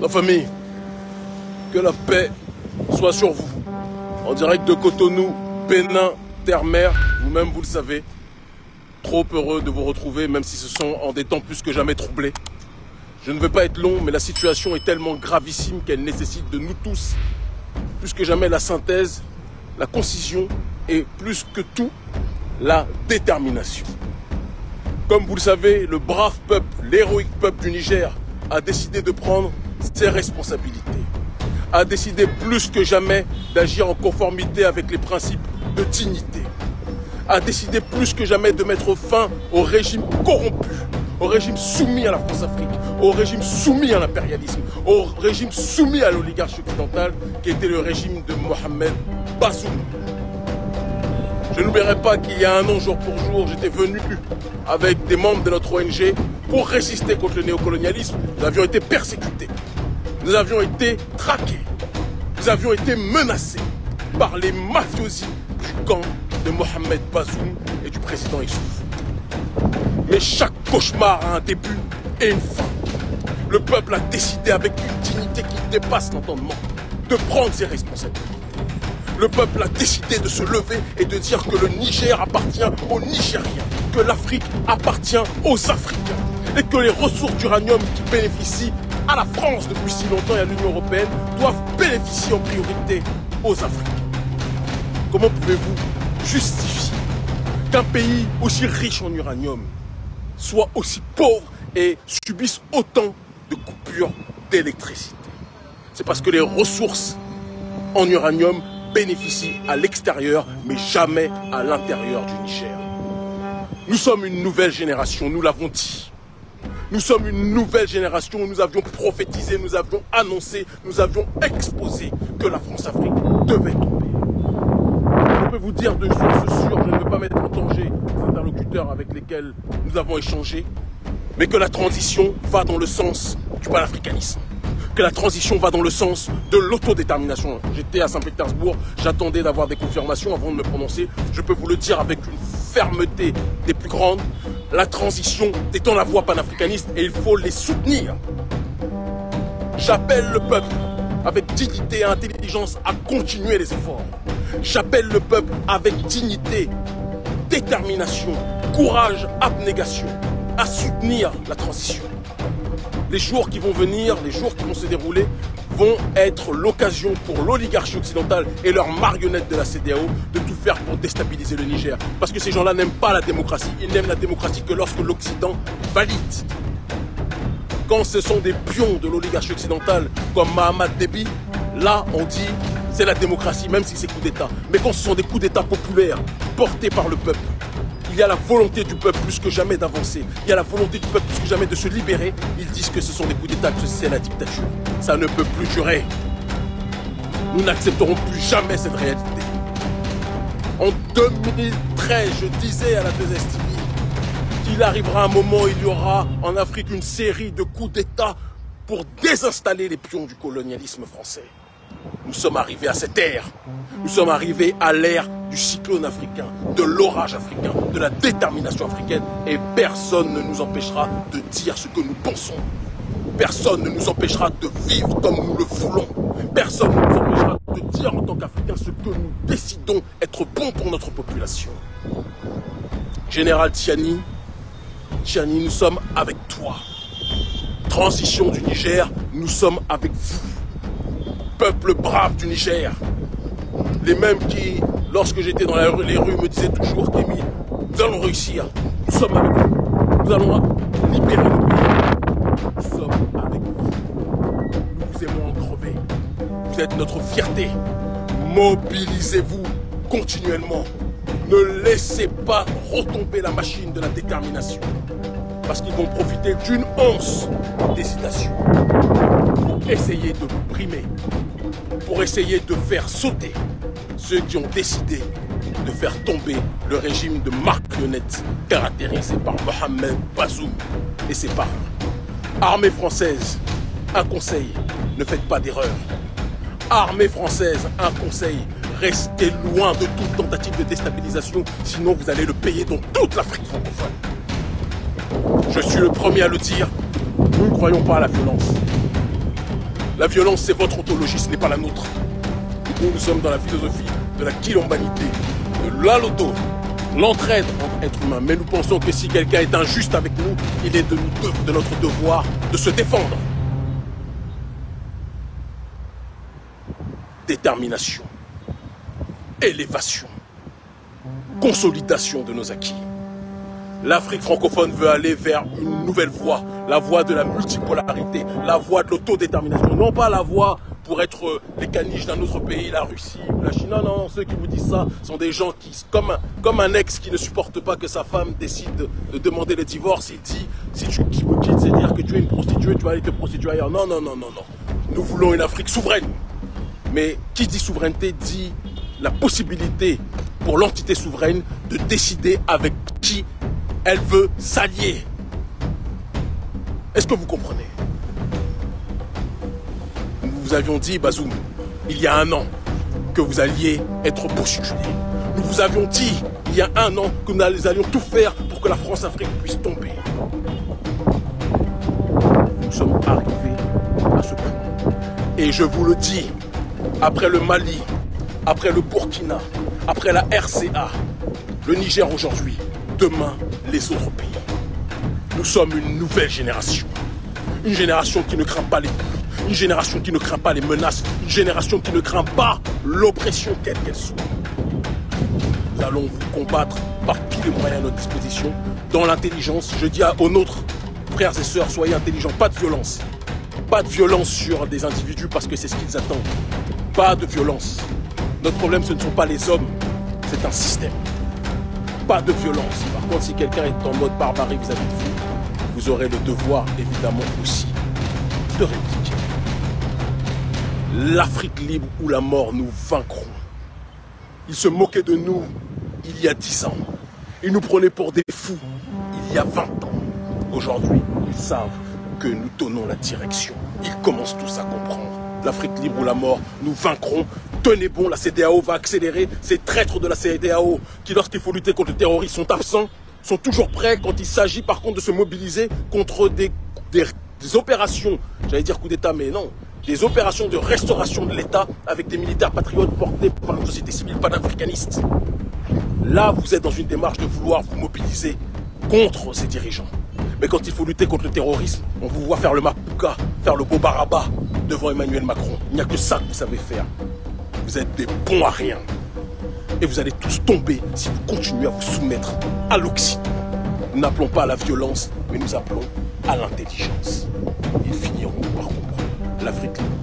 La famille, que la paix soit sur vous. En direct de Cotonou, Bénin, terre-mer, vous-même vous le savez. Trop heureux de vous retrouver, même si ce sont en des temps plus que jamais troublés. Je ne veux pas être long, mais la situation est tellement gravissime qu'elle nécessite de nous tous, plus que jamais, la synthèse, la concision et plus que tout, la détermination. Comme vous le savez, le brave peuple, l'héroïque peuple du Niger a décidé de prendre ses responsabilités, a décidé plus que jamais d'agir en conformité avec les principes de dignité, a décidé plus que jamais de mettre fin au régime corrompu, au régime soumis à la France-Afrique, au régime soumis à l'impérialisme, au régime soumis à l'oligarchie occidentale qui était le régime de Mohamed Bazoum. Je n'oublierai pas qu'il y a un an, jour pour jour, j'étais venu avec des membres de notre ONG pour résister contre le néocolonialisme. Nous avions été persécutés, nous avions été traqués, nous avions été menacés par les mafiosi du camp de Mohamed Bazoum et du président Issoufou. Mais chaque cauchemar a un début et une fin. Le peuple a décidé avec une dignité qui dépasse l'entendement de prendre ses responsabilités. Le peuple a décidé de se lever et de dire que le Niger appartient aux Nigériens, que l'Afrique appartient aux Africains et que les ressources d'uranium qui bénéficient à la France depuis si longtemps et à l'Union européenne doivent bénéficier en priorité aux Africains. Comment pouvez-vous justifier qu'un pays aussi riche en uranium soit aussi pauvre et subisse autant de coupures d'électricité? C'est parce que les ressources en uranium bénéficient à l'extérieur, mais jamais à l'intérieur du Niger. Nous sommes une nouvelle génération, nous l'avons dit. Nous sommes une nouvelle génération, nous avions prophétisé, nous avions annoncé, nous avions exposé que la France-Afrique devait tomber. Je peux vous dire de source sûre, je ne veux pas mettre en danger les interlocuteurs avec lesquels nous avons échangé, mais que la transition va dans le sens du panafricanisme, que la transition va dans le sens de l'autodétermination. J'étais à Saint-Pétersbourg, j'attendais d'avoir des confirmations avant de me prononcer. Je peux vous le dire avec une fermeté des plus grandes, la transition étant la voie panafricaniste et il faut les soutenir. J'appelle le peuple avec dignité et intelligence à continuer les efforts. J'appelle le peuple avec dignité, détermination, courage, abnégation à soutenir la transition. Les jours qui vont venir, les jours qui vont se dérouler vont être l'occasion pour l'oligarchie occidentale et leurs marionnettes de la CEDEAO de tout faire pour déstabiliser le Niger. Parce que ces gens-là n'aiment pas la démocratie. Ils n'aiment la démocratie que lorsque l'Occident valide. Quand ce sont des pions de l'oligarchie occidentale comme Mahamat Déby, là on dit c'est la démocratie, même si c'est coup d'État. Mais quand ce sont des coups d'État populaires portés par le peuple, il y a la volonté du peuple plus que jamais d'avancer. Il y a la volonté du peuple plus que jamais de se libérer. Ils disent que ce sont des coups d'État, que c'est la dictature. Ça ne peut plus durer. Nous n'accepterons plus jamais cette réalité. En 2013, je disais à la 2STV qu'il arrivera un moment où il y aura en Afrique une série de coups d'État pour désinstaller les pions du colonialisme français. Nous sommes arrivés à cette ère. Nous sommes arrivés à l'ère du cyclone africain, de l'orage africain, de la détermination africaine. Et personne ne nous empêchera de dire ce que nous pensons. Personne ne nous empêchera de vivre comme nous le voulons. Personne ne nous empêchera de dire en tant qu'Africains ce que nous décidons être bon pour notre population. Général Tiani, nous sommes avec toi. Transition du Niger, nous sommes avec vous. Peuple brave du Niger, les mêmes qui, lorsque j'étais dans les rues, me disaient toujours qu'Émile, nous allons réussir, nous sommes avec vous, nous allons libérer le pays, nous sommes avec vous, nous vous aimons en crever, vous êtes notre fierté, mobilisez-vous continuellement, ne laissez pas retomber la machine de la détermination, parce qu'ils vont profiter d'une once d'hésitation pour essayer de vous brimer, pour essayer de faire sauter ceux qui ont décidé de faire tomber le régime de marionnettes caractérisé par Mohamed Bazoum et ses parents. Armée française, un conseil, ne faites pas d'erreur. Armée française, un conseil, restez loin de toute tentative de déstabilisation, sinon vous allez le payer dans toute l'Afrique francophone. Je suis le premier à le dire, nous ne croyons pas à la violence. La violence, c'est votre ontologie, ce n'est pas la nôtre. Nous sommes dans la philosophie de la quilombanité, de l'aloto, l'entraide entre êtres humains. Mais nous pensons que si quelqu'un est injuste avec nous, il est de notre devoir de se défendre. Détermination, élévation, consolidation de nos acquis. L'Afrique francophone veut aller vers une nouvelle voie, la voie de la multipolarité, la voie de l'autodétermination, non pas la voie pour être les caniches d'un autre pays, la Russie ou la Chine. Non, non, ceux qui vous disent ça sont des gens qui, comme un ex qui ne supporte pas que sa femme décide de demander le divorce, il dit, si tu me quittes, c'est dire que tu es une prostituée, tu vas aller te prostituer ailleurs. Non, non, non, non, non. Nous voulons une Afrique souveraine. Mais qui dit souveraineté dit la possibilité pour l'entité souveraine de décider avec qui elle veut s'allier. Est-ce que vous comprenez? Nous vous avions dit, Bazoum, il y a un an, que vous alliez être bousculé. Nous vous avions dit, il y a un an, que nous allions tout faire pour que la France-Afrique puisse tomber. Nous sommes arrivés à ce point. Et je vous le dis, après le Mali, après le Burkina, après la RCA, le Niger aujourd'hui, demain les autres pays. Nous sommes une nouvelle génération. Une génération qui ne craint pas les coups, une génération qui ne craint pas les menaces, une génération qui ne craint pas l'oppression quelle qu'elle soit. Nous allons vous combattre par tous les moyens à notre disposition, dans l'intelligence. Je dis aux nôtres, frères et sœurs, soyez intelligents, pas de violence. Pas de violence sur des individus parce que c'est ce qu'ils attendent. Pas de violence. Notre problème, ce ne sont pas les hommes, c'est un système. Pas de violence. Par contre, si quelqu'un est en mode barbarie vis-à-vis de vous, vous aurez le devoir, évidemment, aussi, de répliquer. L'Afrique libre ou la mort, nous vaincrons. Ils se moquaient de nous il y a 10 ans. Ils nous prenaient pour des fous il y a 20 ans. Aujourd'hui, ils savent que nous donnons la direction. Ils commencent tous à comprendre. L'Afrique libre ou la mort, nous vaincrons. Tenez bon, la CEDEAO va accélérer. Ces traîtres de la CEDEAO qui, lorsqu'il faut lutter contre le terrorisme, sont absents, sont toujours prêts quand il s'agit par contre de se mobiliser contre des opérations, j'allais dire coup d'État, mais non, des opérations de restauration de l'État avec des militaires patriotes portés par une société civile panafricaniste. Là, vous êtes dans une démarche de vouloir vous mobiliser contre ces dirigeants. Mais quand il faut lutter contre le terrorisme, on vous voit faire le Mapuka, faire le beau Baraba devant Emmanuel Macron. Il n'y a que ça que vous savez faire. Vous êtes des bons à rien. Et vous allez tous tomber si vous continuez à vous soumettre à l'Occident. Nous n'appelons pas à la violence, mais nous appelons à l'intelligence. Ils finiront par comprendre. L'Afrique libre